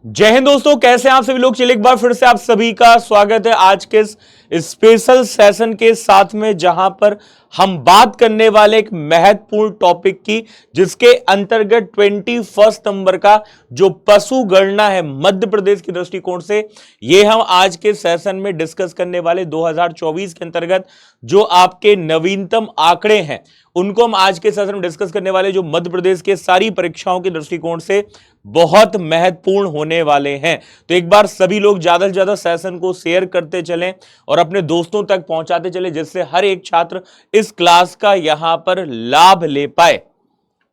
जय हिंद दोस्तों, कैसे हैं आप सभी लोग। चलिए एक बार फिर से आप सभी का स्वागत है आज के इस स्पेशल सेशन के साथ में, जहां पर हम बात करने वाले एक महत्वपूर्ण टॉपिक की, जिसके अंतर्गत 21 नंबर का जो पशु गणना है मध्य प्रदेश के दृष्टिकोण से, ये हम आज के सेशन में डिस्कस करने वाले। 2024 के अंतर्गत जो आपके नवीनतम आंकड़े हैं उनको हम आज के सेशन में डिस्कस करने वाले, जो मध्य प्रदेश के सारी परीक्षाओं के दृष्टिकोण से बहुत महत्वपूर्ण होने वाले हैं। तो एक बार सभी लोग ज्यादा से ज्यादा सेशन को शेयर करते चलें और अपने दोस्तों तक पहुंचाते चलें, जिससे हर एक छात्र इस क्लास का यहां पर लाभ ले पाए।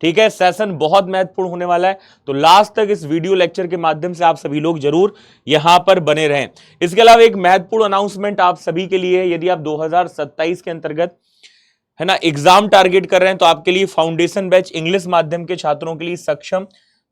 ठीक है, सेशन बहुत महत्वपूर्ण होने वाला है, तो लास्ट तक इस वीडियो लेक्चर के माध्यम से आप सभी लोग जरूर यहां पर बने रहें। इसके अलावा एक महत्वपूर्ण अनाउंसमेंट आप सभी के लिए है। यदि आप 2027 के अंतर्गत है ना एग्जाम टारगेट कर रहे हैं, तो आपके लिए फाउंडेशन बैच इंग्लिश माध्यम के छात्रों के लिए सक्षम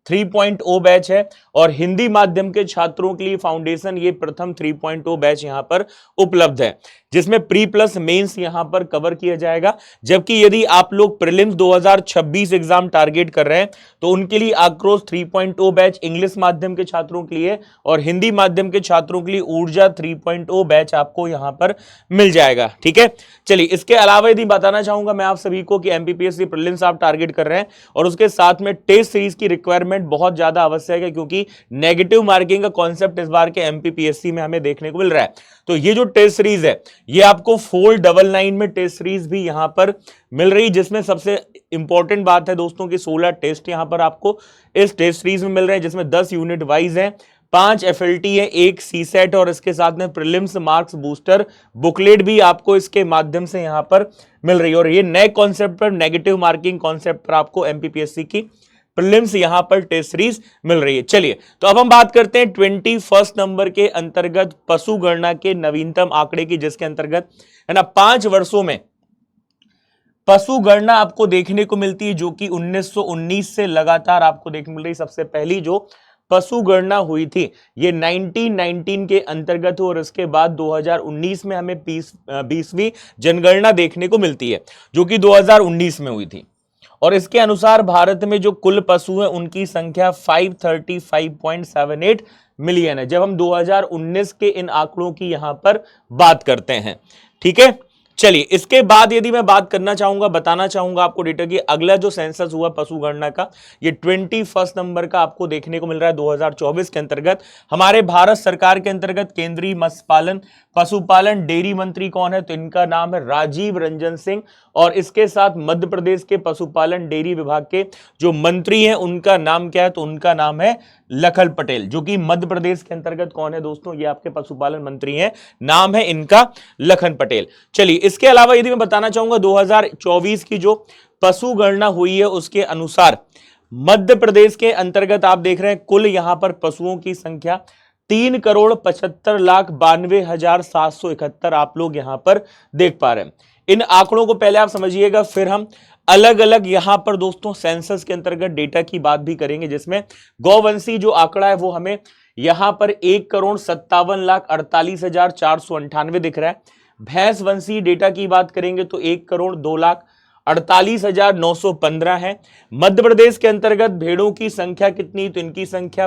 3.0 बैच है, और हिंदी माध्यम के छात्रों के लिए फाउंडेशन ये प्रथम 3.0 बैच यहां पर उपलब्ध है, जिसमें प्री प्लस मेंस यहां पर कवर किया जाएगा। जबकि यदि आप लोग प्रीलिम्स 2026 एग्जाम टारगेट कर रहे हैं, तो उनके लिए आक्रोश 3.0 बैच इंग्लिश माध्यम के छात्रों के लिए, और हिंदी माध्यम के छात्रों के लिए ऊर्जा 3.0 बैच आपको यहां पर मिल जाएगा। ठीक है, चलिए इसके अलावा यदि बताना चाहूंगा मैं आप सभी को कि एमपीपीएससी प्रीलिम्स आप टारगेट कर रहे हैं, और उसके साथ में टेस्ट सीरीज की रिक्वायरमेंट बहुत ज्यादा आवश्यक है, क्योंकि नेगेटिव मार्किंग का कॉन्सेप्ट इस बार के एमपीपीएससी में हमें देखने को मिल रहा है। तो ये जो टेस्ट सीरीज है, ये आपको 499 में टेस्ट सीरीज भी यहां पर मिल रही, जिसमें सबसे इंपॉर्टेंट बात है दोस्तों कि 16 टेस्ट यहां पर आपको इस टेस्ट सीरीज में मिल रहे हैं, जिसमें 10 यूनिट वाइज है, 5 एफएलटी है, 1 सी सेट, और इसके साथ में प्रीलिम्स मार्क्स बूस्टर बुकलेट भी आपको इसके माध्यम से यहां पर मिल रही है। और ये नए कॉन्सेप्ट पर, नेगेटिव मार्किंग कॉन्सेप्ट पर आपको एमपीपीएससी की प्रीलिम्स यहां पर टेस्ट सीरीज मिल रही है। चलिए तो अब हम बात करते हैं 21 नंबर के अंतर्गत पशु गणना के नवीनतम आंकड़े की, जिसके अंतर्गत है ना 5 वर्षों में पशु गणना आपको देखने को मिलती है, जो कि 1919 से लगातार आपको देखने मिल रही। सबसे पहली जो पशु गणना हुई थी ये 1919 के अंतर्गत हो, और इसके बाद 2019 में हमें 20वीं जनगणना देखने को मिलती है, जो कि 2019 में हुई थी। और इसके अनुसार भारत में जो कुल पशु हैं उनकी संख्या 535.78 मिलियन है, जब हम 2019 के इन आंकड़ों की यहां पर बात करते हैं। ठीक है, चलिए इसके बाद यदि मैं बात करना चाहूंगा, बताना चाहूंगा आपको डेटा की, अगला जो सेंसस हुआ पशु गणना का, ये 21 नंबर का आपको देखने को मिल रहा है 2024 के अंतर्गत। हमारे भारत सरकार के अंतर्गत केंद्रीय मत्स्य पालन पशुपालन डेयरी मंत्री कौन है, तो इनका नाम है राजीव रंजन सिंह। और इसके साथ मध्य प्रदेश के पशुपालन डेयरी विभाग के जो मंत्री हैं उनका नाम क्या है, तो उनका नाम है लखन पटेल, जो कि मध्य प्रदेश के अंतर्गत कौन है दोस्तों, ये आपके पशुपालन मंत्री हैं, नाम है इनका लखन पटेल। चलिए इसके अलावा यदि मैं बताना चाहूंगा 2024 की जो पशु गणना हुई है उसके अनुसार मध्य प्रदेश के अंतर्गत आप देख रहे हैं कुल यहां पर पशुओं की संख्या 3,75,92,771 आप लोग यहां पर देख पा रहे हैं। इन आंकड़ों को पहले आप समझिएगा, फिर हम अलग अलग यहां पर दोस्तों सेंसस के अंतर्गत डेटा की बात भी करेंगे, जिसमें गौवंशी जो आंकड़ा है वो हमें यहां पर 1,57,48,498 दिख रहा है। भैंसवंशी डेटा की बात करेंगे तो 1,02,48,915 है। मध्य प्रदेश के अंतर्गत भेड़ों की संख्या कितनी, तो इनकी संख्या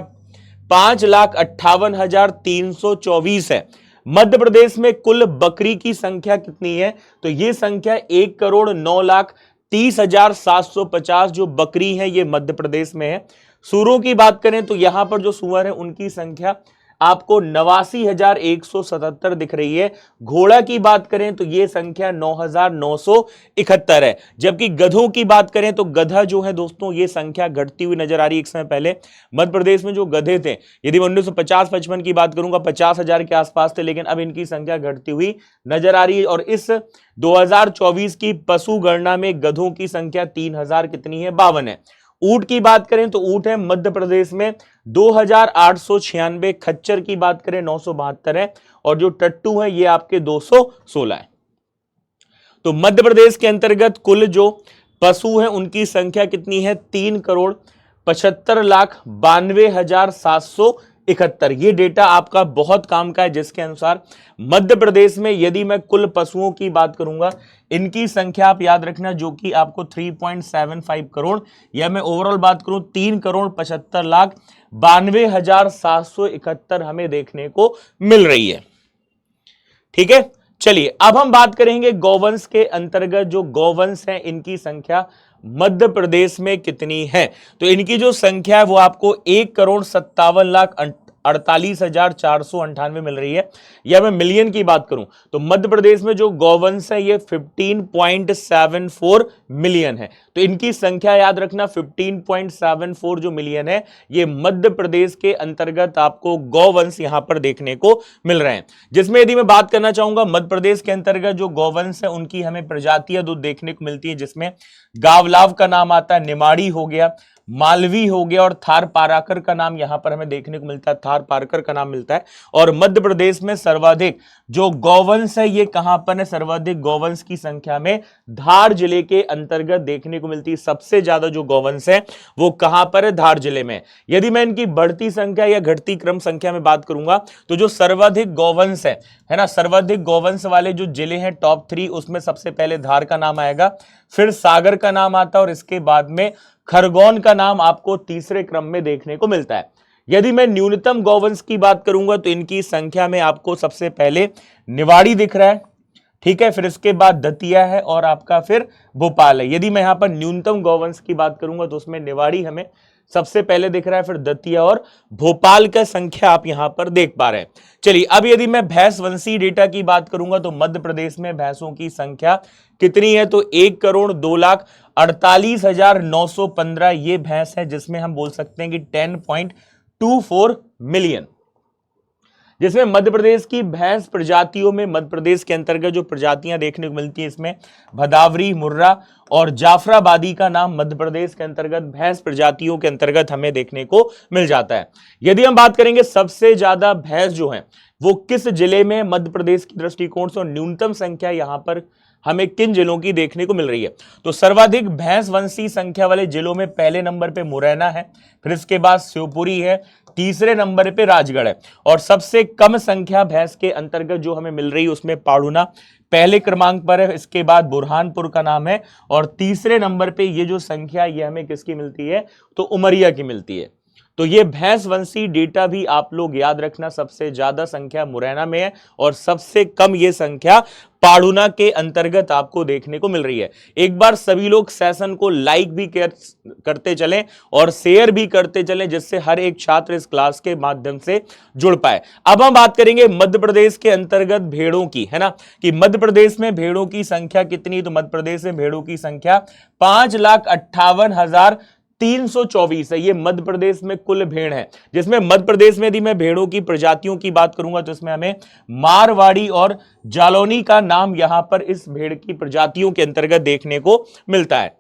5,58,324 है। मध्य प्रदेश में कुल बकरी की संख्या कितनी है, तो यह संख्या 1,09,30,750 जो बकरी है ये मध्य प्रदेश में है। सूरों की बात करें तो यहां पर जो सूअर है उनकी संख्या आपको 89,177 दिख रही है। घोड़ा की बात करें तो यह संख्या 9,971 है। जबकि गधों की बात करें तो गधा जो है दोस्तों ये संख्या घटती हुई नजर आ रही है। एक समय पहले मध्य प्रदेश में जो गधे थे, यदि मैं 1950-55 की बात करूंगा 50,000 के आसपास थे, लेकिन अब इनकी संख्या घटती हुई नजर आ रही है। और इस 2024 की पशु गणना में गधों की संख्या 3,000 कितनी है, 52 है। ऊंट की बात करें तो ऊंट है मध्य प्रदेश में 2,896, खच्चर की बात करें 972 है, और जो टट्टू है ये आपके 216 है। तो मध्य प्रदेश के अंतर्गत कुल जो पशु हैं उनकी संख्या कितनी है, 3,75,92,700 71। ये डेटा आपका बहुत काम का है, जिसके अनुसार मध्य प्रदेश में यदि मैं कुल पशुओं की बात करूंगा, इनकी संख्या आप याद रखना जो कि आपको 3.75 करोड़, या मैं ओवरऑल बात करूं 3,75,92,771 हमें देखने को मिल रही है। ठीक है, चलिए अब हम बात करेंगे गौवंश के अंतर्गत जो गौवंश है इनकी संख्या मध्य प्रदेश में कितनी है। तो इनकी जो संख्या है वो आपको 1,57,48,498 मिल रही है, या मैं मिलियन की बात करूं तो मध्य प्रदेश में जो गौवंश है ये 15.74 मिलियन है। तो इनकी संख्या याद रखना 15.74 जो मिलियन है, ये मध्य प्रदेश के अंतर्गत आपको गौवंश यहां पर देखने को मिल रहे हैं। जिसमें यदि मैं बात करना चाहूंगा मध्य प्रदेश के अंतर्गत जो गौवंश है उनकी हमें प्रजातियां दो देखने को मिलती है, जिसमें गावलाव का नाम आता है, निमाड़ी हो गया, मालवी हो गया, और थार पाराकर का नाम यहां पर हमें देखने को मिलता है, थार पारकर का नाम मिलता है। और मध्य प्रदेश में सर्वाधिक जो गौवंश है ये कहां पर है, सर्वाधिक गौवंश की संख्या में धार जिले के अंतर्गत देखने को मिलती है। सबसे ज्यादा जो गौवंश है वो कहां पर है, धार जिले में। यदि मैं इनकी बढ़ती संख्या या घटती क्रम संख्या में बात करूंगा तो जो सर्वाधिक गौवंश है ना, सर्वाधिक गौवंश वाले जो जिले हैं टॉप 3, उसमें सबसे पहले धार का नाम आएगा, फिर सागर का नाम आता है, और इसके बाद में खरगोन का नाम आपको तीसरे क्रम में देखने को मिलता है। यदि मैं न्यूनतम गौवंश की बात करूंगा तो इनकी संख्या में आपको सबसे पहले निवाड़ी दिख रहा है, ठीक है, फिर इसके बाद दतिया है, और आपका फिर भोपाल है। यदि मैं यहां पर न्यूनतम गौवंश की बात करूंगा तो उसमें निवाड़ी हमें सबसे पहले दिख रहा है, फिर दतिया और भोपाल का संख्या आप यहां पर देख पा रहे हैं। चलिए अब यदि मैं भैंस वंशी डेटा की बात करूंगा तो मध्य प्रदेश में भैंसों की संख्या कितनी है, तो 1,02,48,915 ये भैंस है, जिसमें हम बोल सकते हैं कि 10.24 मिलियन। जिसमें मध्य प्रदेश की भैंस प्रजातियों में मध्य प्रदेश के अंतर्गत जो प्रजातियां देखने को मिलती हैं, इसमें भदावरी, मुर्रा और जाफराबादी का नाम मध्य प्रदेश के अंतर्गत भैंस प्रजातियों के अंतर्गत हमें देखने को मिल जाता है। यदि हम बात करेंगे सबसे ज्यादा भैंस जो है वो किस जिले में मध्य प्रदेश की दृष्टिकोण से, और न्यूनतम संख्या यहां पर हमें किन जिलों की देखने को मिल रही है, तो सर्वाधिक भैंस वंशी संख्या वाले जिलों में पहले नंबर पे मुरैना है, फिर इसके बाद शिवपुरी है, तीसरे नंबर पे राजगढ़ है, और सबसे कम संख्या भैंस के अंतर्गत जो हमें मिल रही है उसमें पाड़ुना पहले क्रमांक पर है, इसके बाद बुरहानपुर का नाम है, और तीसरे नंबर पे ये जो संख्या ये हमें किसकी मिलती है, तो उमरिया की मिलती है। तो ये भैंस वंशी डेटा भी आप लोग याद रखना, सबसे ज्यादा संख्या मुरैना में है और सबसे कम ये संख्या पाड़ुना के अंतर्गत आपको देखने को मिल रही है। एक बार सभी लोग सेशन को लाइक भी करते चलें और शेयर भी करते चलें, जिससे हर एक छात्र इस क्लास के माध्यम से जुड़ पाए। अब हम बात करेंगे मध्य प्रदेश के अंतर्गत भेड़ों की, है ना, कि मध्य प्रदेश में भेड़ों की संख्या कितनी, तो मध्य प्रदेश में भेड़ों की संख्या 5,58,324 है। ये मध्य प्रदेश में कुल भेड़ है, जिसमें मध्य प्रदेश में यदि मैं भेड़ों की प्रजातियों की बात करूंगा तो इसमें हमें मारवाड़ी और जालौनी का नाम यहां पर इस भेड़ की प्रजातियों के अंतर्गत देखने को मिलता है।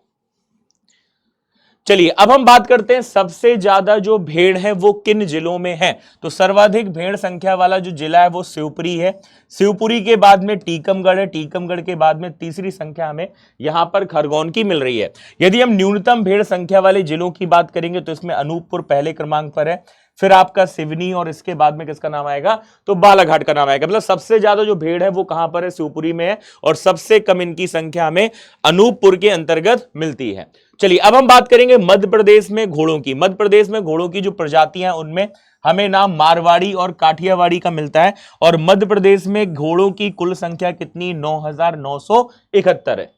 चलिए अब हम बात करते हैं सबसे ज्यादा जो भेड़ है वो किन जिलों में है, तो सर्वाधिक भेड़ संख्या वाला जो जिला है वो शिवपुरी है, शिवपुरी के बाद में टीकमगढ़ है, टीकमगढ़ के बाद में तीसरी संख्या हमें यहां पर खरगोन की मिल रही है। यदि हम न्यूनतम भेड़ संख्या वाले जिलों की बात करेंगे तो इसमें अनूपपुर पहले क्रमांक पर है, फिर आपका सिवनी, और इसके बाद में किसका नाम आएगा, तो बालाघाट का नाम आएगा। मतलब सबसे ज्यादा जो भेड़ है वो कहां पर है, शिवपुरी में है, और सबसे कम इनकी संख्या हमें अनूपपुर के अंतर्गत मिलती है। चलिए अब हम बात करेंगे मध्य प्रदेश में घोड़ों की। मध्य प्रदेश में घोड़ों की जो प्रजातियां हैं उनमें हमें नाम मारवाड़ी और काठियावाड़ी का मिलता है, और मध्य प्रदेश में घोड़ों की कुल संख्या कितनी, 9,971 है।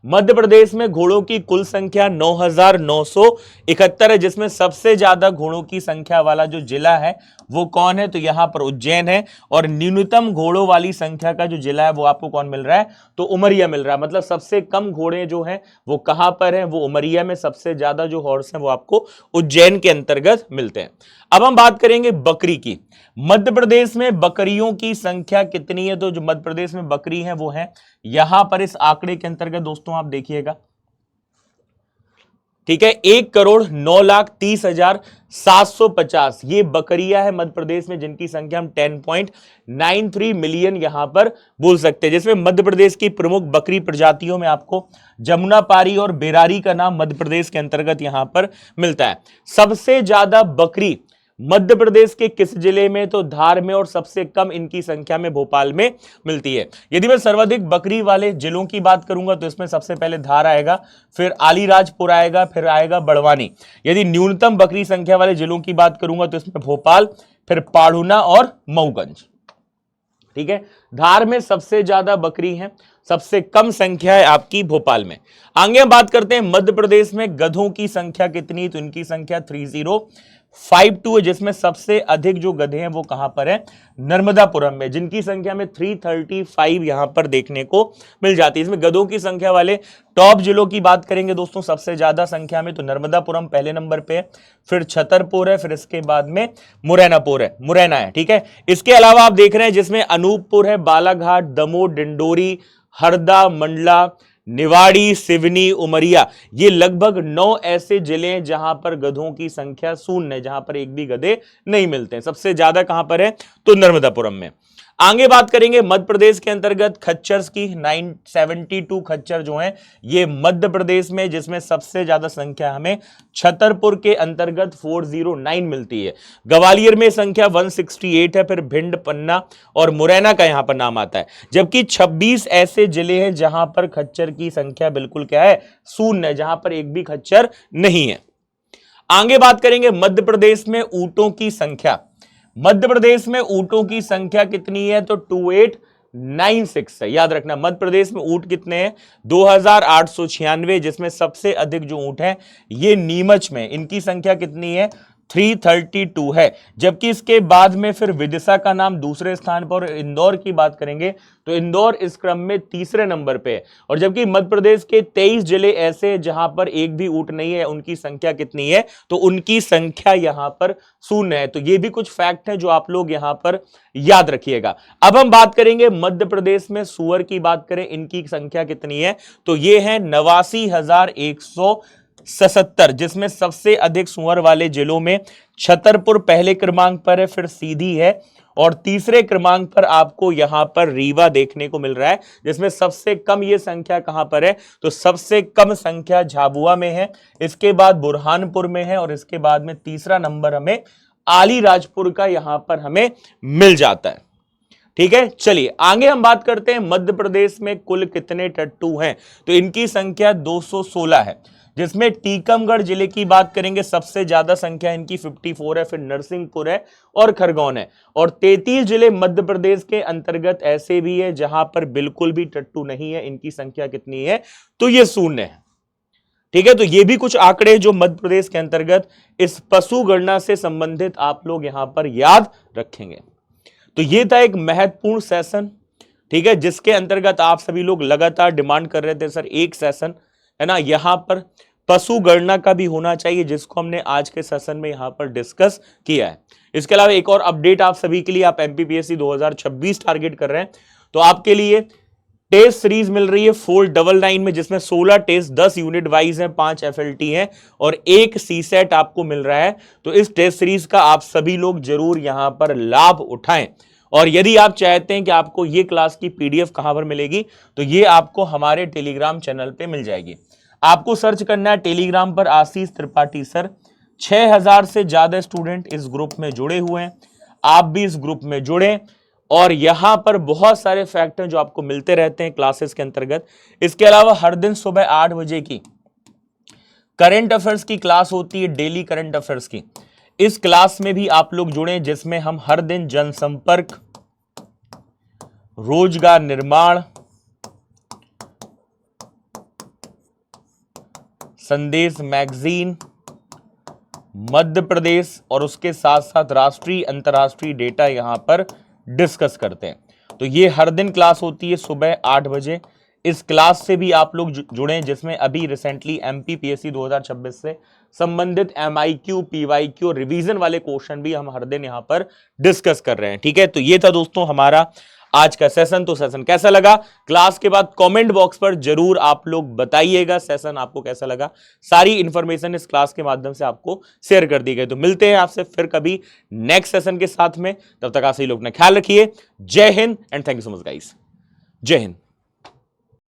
मध्य प्रदेश में घोड़ों की कुल संख्या 9,971 है, जिसमें सबसे ज्यादा घोड़ों की संख्या वाला जो जिला है वो कौन है, तो यहां पर उज्जैन है, और न्यूनतम घोड़ों वाली संख्या का जो जिला है वो आपको कौन मिल रहा है, तो उमरिया मिल रहा है। मतलब सबसे कम घोड़े जो हैं वो कहां पर है, वो उमरिया में, सबसे ज्यादा जो हॉर्स हैं वो आपको उज्जैन के अंतर्गत मिलते हैं। अब हम बात करेंगे बकरी की। मध्य प्रदेश में बकरियों की संख्या कितनी है, तो जो मध्य प्रदेश में बकरी है वो है यहां पर इस आंकड़े के अंतर्गत दोस्तों आप देखिएगा, ठीक है, 1,30,30,750 ये बकरियां है मध्य प्रदेश में, जिनकी संख्या हम 10.93 मिलियन यहां पर बोल सकते हैं। जिसमें मध्य प्रदेश की प्रमुख बकरी प्रजातियों में आपको जमुनापारी और बेरारी का नाम मध्य प्रदेश के अंतर्गत यहां पर मिलता है। सबसे ज्यादा बकरी मध्य प्रदेश के किस जिले में? तो धार में, और सबसे कम इनकी संख्या में भोपाल में मिलती है। यदि मैं सर्वाधिक बकरी वाले जिलों की बात करूंगा तो इसमें सबसे पहले धार आएगा, फिर अलीराजपुर आएगा, फिर आएगा बड़वानी। यदि न्यूनतम बकरी संख्या वाले जिलों की बात करूंगा तो इसमें भोपाल, फिर पाढ़ुना और मऊगंज। ठीक है, धार में सबसे ज्यादा बकरी है, सबसे कम संख्या है आपकी भोपाल में। आगे हम बात करते हैं मध्य प्रदेश में गधों की संख्या कितनी? तो इनकी संख्या 3052 है, जिसमें सबसे अधिक जो गधे हैं वो कहां पर है? नर्मदापुरम में, जिनकी संख्या में 335 यहां पर देखने को मिल जाती है। इसमें गधों की संख्या वाले टॉप जिलों की बात करेंगे दोस्तों, सबसे ज्यादा संख्या में तो नर्मदापुरम पहले नंबर पे है, फिर छतरपुर है, फिर इसके बाद में मुरैना है। ठीक है, इसके अलावा आप देख रहे हैं जिसमें अनूपपुर है, बालाघाट, दमोह, डिंडोरी, हरदा, मंडला, निवाड़ी, सिवनी, उमरिया, ये लगभग 9 ऐसे जिले हैं जहां पर गधों की संख्या शून्य है, जहां पर एक भी गधे नहीं मिलते हैं। सबसे ज्यादा कहां पर है? तो नर्मदापुरम में। आगे बात करेंगे मध्य प्रदेश के अंतर्गत खच्चर की। 972 खच्चर जो हैं ये मध्य प्रदेश में, जिसमें सबसे ज्यादा संख्या हमें छतरपुर के अंतर्गत 409 मिलती है। ग्वालियर में संख्या 168 है, फिर भिंड, पन्ना और मुरैना का यहां पर नाम आता है। जबकि 26 ऐसे जिले हैं जहां पर खच्चर की संख्या बिल्कुल क्या है? शून्य है, जहां पर एक भी खच्चर नहीं है। आगे बात करेंगे मध्य प्रदेश में ऊंटों की संख्या। मध्य प्रदेश में ऊंटों की संख्या कितनी है? तो 2896 है। याद रखना, मध्य प्रदेश में ऊंट कितने हैं? 2896, जिसमें सबसे अधिक जो ऊंट हैं ये नीमच में, इनकी संख्या कितनी है? 332 है। जबकि इसके बाद में फिर विदिशा का नाम दूसरे स्थान पर, इंदौर की बात करेंगे तो इंदौर इस क्रम में तीसरे नंबर पे है। और जबकि मध्य प्रदेश के 23 जिले ऐसे जहां पर एक भी ऊंट नहीं है, उनकी संख्या कितनी है? तो उनकी संख्या यहां पर शून्य है। तो ये भी कुछ फैक्ट है जो आप लोग यहां पर याद रखिएगा। अब हम बात करेंगे मध्य प्रदेश में सूअर की बात करें, इनकी संख्या कितनी है? तो ये है 89,177, जिसमें सबसे अधिक सूअर वाले जिलों में छतरपुर पहले क्रमांक पर है, फिर सीधी है, और तीसरे क्रमांक पर आपको यहां पर रीवा देखने को मिल रहा है, जिसमें सबसे कम ये संख्या कहां पर है? तो सबसे कम संख्या झाबुआ में है, इसके बाद बुरहानपुर में है, और इसके बाद में तीसरा नंबर हमें अलीराजपुर का यहां पर हमें मिल जाता है। ठीक है, चलिए आगे हम बात करते हैं मध्य प्रदेश में कुल कितने टट्टू हैं। तो इनकी संख्या 216 है, जिसमें टीकमगढ़ जिले की बात करेंगे सबसे ज्यादा संख्या इनकी 54 है, फिर नरसिंहपुर है और खरगोन है। और 33 जिले मध्य प्रदेश के अंतर्गत ऐसे भी है जहां पर बिल्कुल भी टट्टू नहीं है, इनकी संख्या कितनी है? तो ये शून्य है। ठीक है, तो ये भी कुछ आंकड़े जो मध्य प्रदेश के अंतर्गत इस पशु गणना से संबंधित आप लोग यहां पर याद रखेंगे। तो ये था एक महत्वपूर्ण सेशन, ठीक है, जिसके अंतर्गत आप सभी लोग लगातार डिमांड कर रहे थे सर एक सेशन है ना यहां पर पशु गणना का भी होना चाहिए, जिसको हमने आज के सेशन में यहां पर डिस्कस किया है। इसके अलावा एक और अपडेट आप सभी के लिए, आप एमपीपीएससी 2026 टारगेट कर रहे हैं तो आपके लिए टेस्ट सीरीज मिल रही है 499 में, जिसमें 16 टेस्ट 10 यूनिट वाइज हैं, 5 एफएलटी हैं और 1 सीसेट आपको मिल रहा है। तो इस टेस्ट सीरीज का आप सभी लोग जरूर यहां पर लाभ उठाएं। और यदि आप चाहते हैं कि आपको ये क्लास की पीडीएफ कहां पर मिलेगी, तो ये आपको हमारे टेलीग्राम चैनल पे मिल जाएगी। आपको सर्च करना है टेलीग्राम पर आशीष त्रिपाठी सर। 6000 से ज्यादा स्टूडेंट इस ग्रुप में जुड़े हुए हैं, आप भी इस ग्रुप में जुड़े। और यहां पर बहुत सारे फैक्ट हैं जो आपको मिलते रहते हैं क्लासेस के अंतर्गत। इसके अलावा हर दिन सुबह 8 बजे की करंट अफेयर्स की क्लास होती है, डेली करंट अफेयर्स की। इस क्लास में भी आप लोग जुड़े, जिसमें हम हर दिन जनसंपर्क, रोजगार निर्माण, संदेश मैगजीन, मध्य प्रदेश और उसके साथ साथ राष्ट्रीय अंतर्राष्ट्रीय डेटा यहां पर डिस्कस करते हैं। तो ये हर दिन क्लास होती है सुबह 8 बजे। इस क्लास से भी आप लोग जुड़े, जिसमें अभी रिसेंटली एमपीपीएससी 2026 से संबंधित एमआईक्यू, पीवाईक्यू और रिवीजन वाले क्वेश्चन भी हम हर दिन यहां पर डिस्कस कर रहे हैं। ठीक है, तो ये था दोस्तों हमारा आज का सेशन। तो सेशन कैसा लगा, क्लास के बाद कमेंट बॉक्स पर जरूर आप लोग बताइएगा सेशन आपको कैसा लगा। सारी इंफॉर्मेशन इस क्लास के माध्यम से आपको शेयर कर दी गई। तो मिलते हैं आपसे फिर कभी नेक्स्ट सेशन के साथ में, तब तक आप सभी लोग अपना ख्याल रखिए। जय Hind and thank you so much guys. जय हिंद।